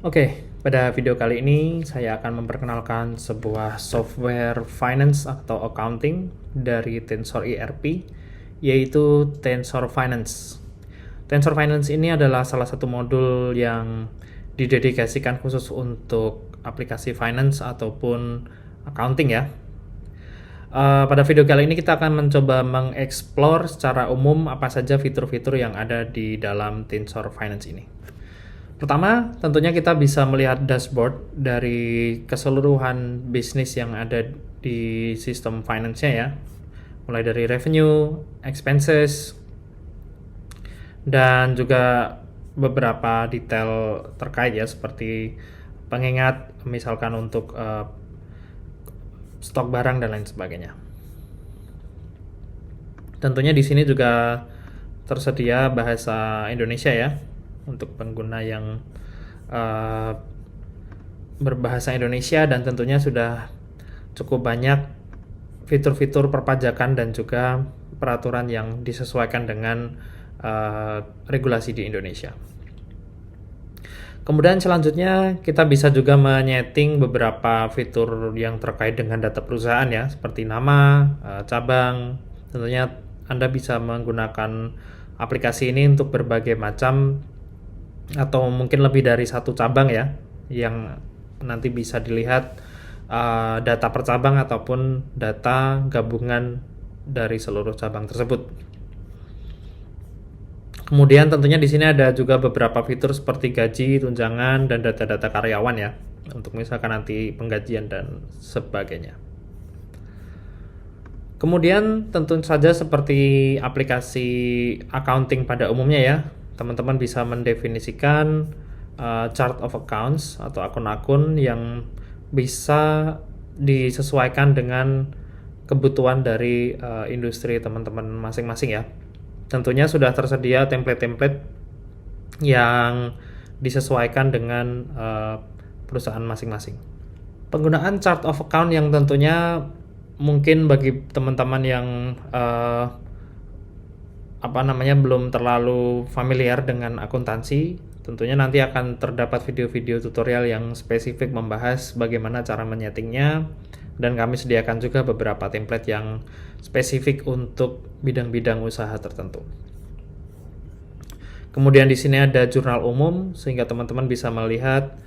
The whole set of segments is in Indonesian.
Oke, pada video kali ini saya akan memperkenalkan sebuah software finance atau accounting dari Tensor ERP, yaitu Tensor Finance. Tensor Finance ini adalah salah satu modul yang didedikasikan khusus untuk aplikasi finance ataupun accounting ya. Pada video kali ini kita akan mencoba mengeksplor secara umum apa saja fitur-fitur yang ada di dalam Tensor Finance ini. Pertama, tentunya kita bisa melihat dashboard dari keseluruhan bisnis yang ada di sistem finance-nya ya. Mulai dari revenue, expenses, dan juga beberapa detail terkait ya, seperti pengingat misalkan untuk stok barang dan lain sebagainya. Tentunya di sini juga tersedia bahasa Indonesia ya, untuk pengguna yang berbahasa Indonesia, dan tentunya sudah cukup banyak fitur-fitur perpajakan dan juga peraturan yang disesuaikan dengan regulasi di Indonesia. Kemudian selanjutnya kita bisa juga menyeting beberapa fitur yang terkait dengan data perusahaan ya, seperti nama, cabang. Tentunya Anda bisa menggunakan aplikasi ini untuk berbagai macam atau mungkin lebih dari satu cabang ya, yang nanti bisa dilihat data per cabang ataupun data gabungan dari seluruh cabang tersebut. Kemudian tentunya di sini ada juga beberapa fitur seperti gaji, tunjangan, dan data-data karyawan ya, untuk misalkan nanti penggajian dan sebagainya. Kemudian tentu saja seperti aplikasi accounting pada umumnya ya, teman-teman bisa mendefinisikan chart of accounts atau akun-akun yang bisa disesuaikan dengan kebutuhan dari industri teman-teman masing-masing ya. Tentunya sudah tersedia template-template yang disesuaikan dengan perusahaan masing-masing. Penggunaan chart of account yang tentunya mungkin bagi teman-teman yang belum terlalu familiar dengan akuntansi, tentunya nanti akan terdapat video-video tutorial yang spesifik membahas bagaimana cara menyetingnya, dan kami sediakan juga beberapa template yang spesifik untuk bidang-bidang usaha tertentu. Kemudian di sini ada jurnal umum sehingga teman-teman bisa melihat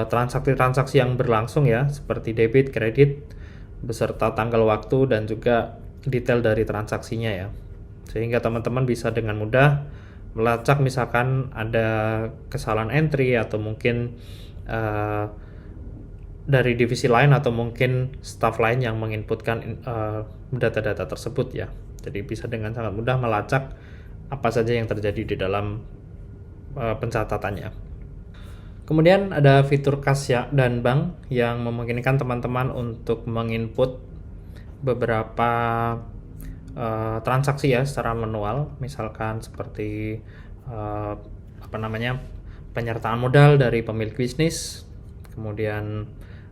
transaksi-transaksi yang berlangsung ya, seperti debit, kredit, beserta tanggal waktu dan juga detail dari transaksinya ya. Sehingga teman-teman bisa dengan mudah melacak misalkan ada kesalahan entry atau mungkin dari divisi lain atau mungkin staff lain yang menginputkan data-data tersebut ya. Jadi bisa dengan sangat mudah melacak apa saja yang terjadi di dalam pencatatannya. Kemudian ada fitur kas ya dan bank yang memungkinkan teman-teman untuk menginput beberapa transaksi ya secara manual, misalkan seperti penyertaan modal dari pemilik bisnis, kemudian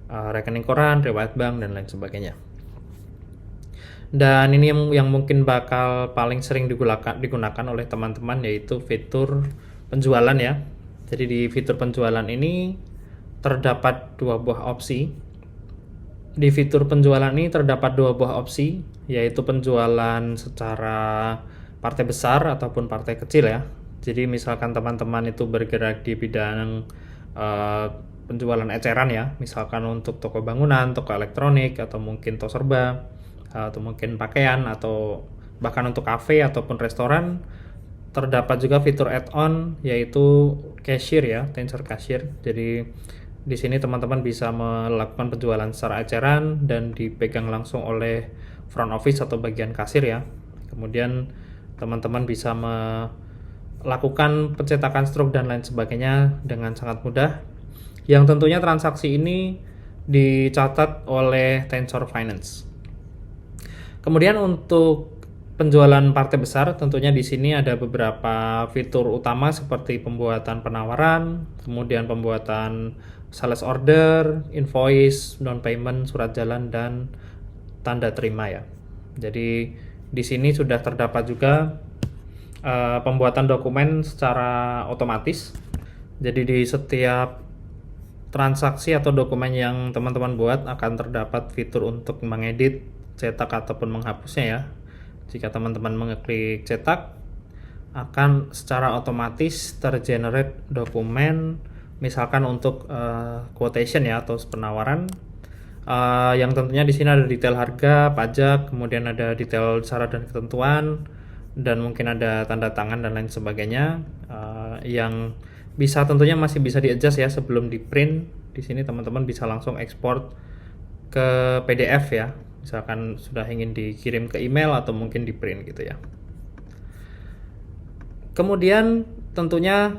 rekening koran, riwayat bank, dan lain sebagainya. Dan ini yang mungkin bakal paling sering digunakan oleh teman-teman, yaitu fitur penjualan ya. Jadi di fitur penjualan ini terdapat dua buah opsi. Di fitur penjualan ini terdapat dua buah opsi, yaitu penjualan secara partai besar ataupun partai kecil ya. Jadi misalkan teman-teman itu bergerak di bidang penjualan eceran ya, misalkan untuk toko bangunan, toko elektronik, atau mungkin toko serba, atau mungkin pakaian, atau bahkan untuk kafe ataupun restoran, terdapat juga fitur add-on yaitu cashier ya, Tensor Cashier. Jadi di sini teman-teman bisa melakukan penjualan secara eceran dan dipegang langsung oleh front office atau bagian kasir ya. Kemudian teman-teman bisa melakukan pencetakan struk dan lain sebagainya dengan sangat mudah. Yang tentunya transaksi ini dicatat oleh Tensor Finance. Kemudian untuk penjualan partai besar, tentunya di sini ada beberapa fitur utama seperti pembuatan penawaran, kemudian pembuatan sales order, invoice, down payment, surat jalan, dan tanda terima ya. Jadi di sini sudah terdapat juga pembuatan dokumen secara otomatis. Jadi di setiap transaksi atau dokumen yang teman-teman buat akan terdapat fitur untuk mengedit, cetak ataupun menghapusnya ya. Jika teman-teman mengeklik cetak, akan secara otomatis tergenerate dokumen, misalkan untuk quotation ya atau penawaran, yang tentunya di sini ada detail harga, pajak, kemudian ada detail syarat dan ketentuan, dan mungkin ada tanda tangan dan lain sebagainya, yang bisa tentunya masih bisa di-adjust ya sebelum di-print. Di sini teman-teman bisa langsung ekspor ke PDF ya, misalkan sudah ingin dikirim ke email atau mungkin di-print gitu ya. Kemudian tentunya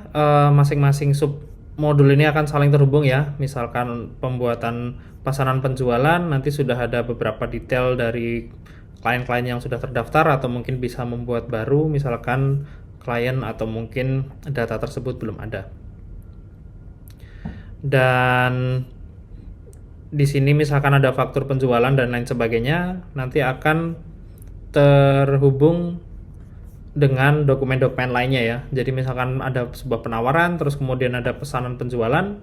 masing-masing sub modul ini akan saling terhubung ya. Misalkan pembuatan pesanan penjualan, nanti sudah ada beberapa detail dari klien-klien yang sudah terdaftar atau mungkin bisa membuat baru, misalkan klien atau mungkin data tersebut belum ada. Dan di sini misalkan ada faktur penjualan dan lain sebagainya, nanti akan terhubung dengan dokumen-dokumen lainnya ya. Jadi misalkan ada sebuah penawaran, terus kemudian ada pesanan penjualan,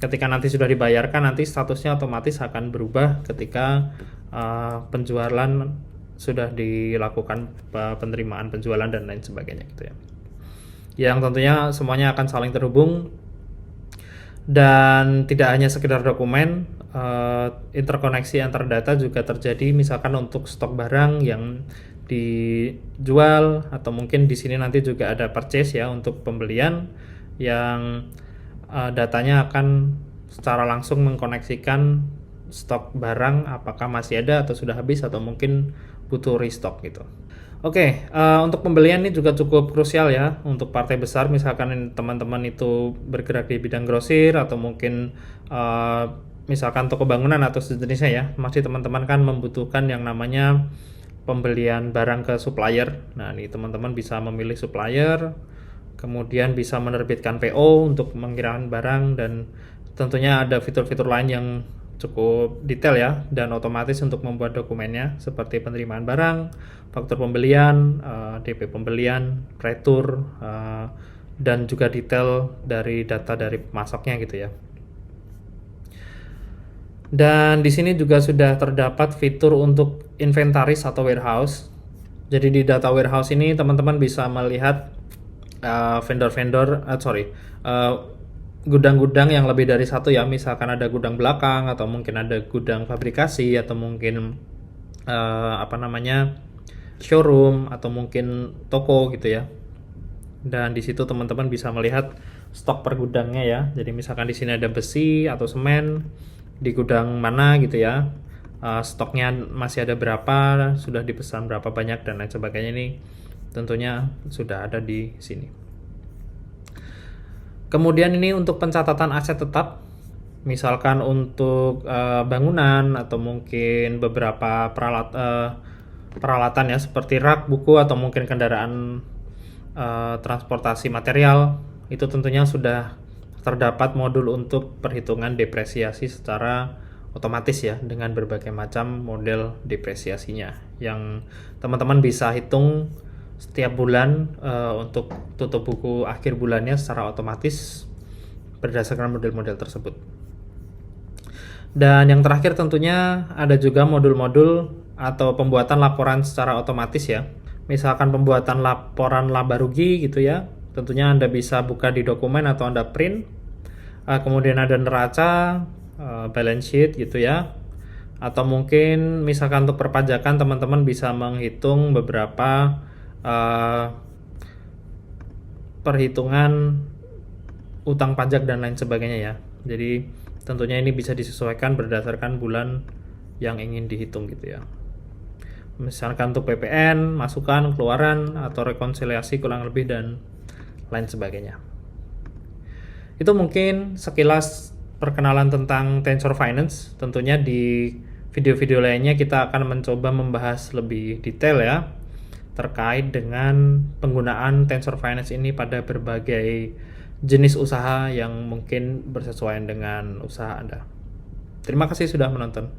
ketika nanti sudah dibayarkan, nanti statusnya otomatis akan berubah ketika penjualan sudah dilakukan, penerimaan penjualan dan lain sebagainya gitu ya. Yang tentunya semuanya akan saling terhubung. Dan tidak hanya sekedar dokumen, interkoneksi antar data juga terjadi, misalkan untuk stok barang yang dijual, atau mungkin di sini nanti juga ada purchase ya untuk pembelian, yang datanya akan secara langsung mengkoneksikan stok barang apakah masih ada atau sudah habis atau mungkin butuh restock gitu. Oke, untuk pembelian ini juga cukup krusial ya untuk partai besar, misalkan teman-teman itu bergerak di bidang grosir atau mungkin misalkan toko bangunan atau sejenisnya ya, masih teman-teman kan membutuhkan yang namanya pembelian barang ke supplier. Nah, ini teman-teman bisa memilih supplier, kemudian bisa menerbitkan PO untuk mengirimkan barang, dan tentunya ada fitur-fitur lain yang cukup detail ya dan otomatis untuk membuat dokumennya, seperti penerimaan barang, faktur pembelian, DP pembelian, retur, dan juga detail dari data dari pemasoknya gitu ya. Dan di sini juga sudah terdapat fitur untuk inventaris atau warehouse. Jadi di data warehouse ini teman-teman bisa melihat gudang-gudang yang lebih dari satu ya, misalkan ada gudang belakang atau mungkin ada gudang fabrikasi atau mungkin showroom atau mungkin toko gitu ya. Dan di situ teman-teman bisa melihat stok per gudangnya ya. Jadi misalkan di sini ada besi atau semen di gudang mana gitu ya. Stoknya masih ada berapa, sudah dipesan berapa banyak dan lain sebagainya, ini tentunya sudah ada di sini. Kemudian ini untuk pencatatan aset tetap, misalkan untuk bangunan atau mungkin beberapa peralatan ya seperti rak, buku atau mungkin kendaraan transportasi material, itu tentunya sudah terdapat modul untuk perhitungan depresiasi secara otomatis ya, dengan berbagai macam model depresiasinya yang teman-teman bisa hitung setiap bulan untuk tutup buku akhir bulannya secara otomatis berdasarkan model-model tersebut. Dan yang terakhir tentunya ada juga modul-modul atau pembuatan laporan secara otomatis ya. Misalkan pembuatan laporan laba rugi gitu ya, tentunya Anda bisa buka di dokumen atau Anda print. Kemudian ada neraca, balance sheet gitu ya. Atau mungkin misalkan untuk perpajakan teman-teman bisa menghitung beberapa perhitungan utang pajak dan lain sebagainya ya. Jadi tentunya ini bisa disesuaikan berdasarkan bulan yang ingin dihitung gitu ya. Misalkan untuk PPN, masukan, keluaran, atau rekonsiliasi kurang lebih dan lain sebagainya. Itu mungkin sekilas perkenalan tentang Tensor Finance. Tentunya di video-video lainnya kita akan mencoba membahas lebih detail ya terkait dengan penggunaan Tensor Finance ini pada berbagai jenis usaha yang mungkin bersesuaian dengan usaha Anda. Terima kasih sudah menonton.